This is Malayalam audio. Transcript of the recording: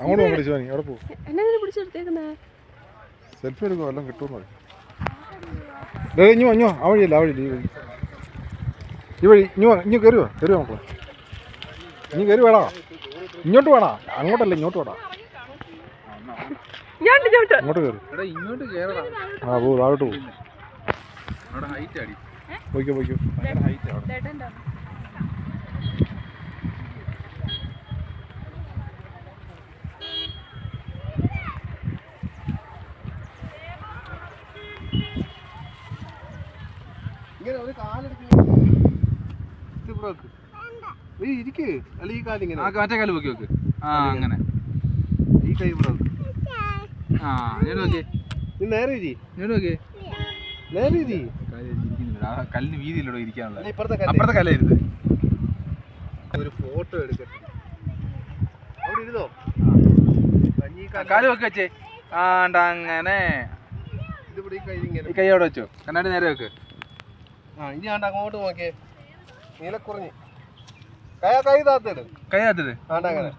അങ്ങോട്ട് പോകണം ശിവാനി, അവിടെ പോകും. എന്നെ പിടിച്ചെടുത്തേക്കുന്നേ സെൽഫി എടുക്കുക, എല്ലാം കിട്ടുമെന്ന്. ഇഞ്ഞോ ആ വഴിയല്ല, ആ വഴിയില്ല, ഈ വഴി ഇഞ്ഞോ കയറുക മക്കളെ. ഇനി കയറി വേടാ, ഇങ്ങോട്ട് വേണോ? അങ്ങോട്ടല്ല, ഇങ്ങോട്ട് വേടാ. ഇങ്ങോട്ട് കയറി. ആ പോ, താഴോട്ട് പോകും. പോയിക്കോ. ഇങ്ങനെ ഒരു കാലെടുക്ക്, ഇരിക്ക്. അല്ല ഈ കാലിങ്ങനെ, മറ്റേ കാല് വെക്ക് വെക്ക്. ആ അങ്ങനെ, ഈ കൈ ഇവിടെ വെക്ക്. ആ ഇങ്ങോട്ട് നോക്കിയേ, നീ നേരെ ഇരി, ഇങ്ങോട്ട് നോക്കിയേ. നേരെ ഇരി. കല്ലിന് വീതിയിലൂടെ ഇരിക്കാനുള്ള ഇപ്പുറത്തെ അപ്പുറത്തെ കല്ലായിരുന്നു. ഒരു ഫോട്ടോ എടുക്കട്ടെ. അവിടെ ഇരുന്നോ, കാല് വെക്ക് വെച്ചേ. അങ്ങനെ ഇതിവിടെ ഈ കൈ ഇങ്ങനെ, ഈ കൈ അവിടെ വെച്ചോ, കണ്ണാടി നേരെ വെക്ക്. ഇനി ആണ്ട് അങ്ങോട്ട് നോക്കിയേ, നീലക്കുറഞ്ഞ് കൈ താത്തിട്, കൈ താത്തിട്ട് ആണ്ടങ്ങനെ.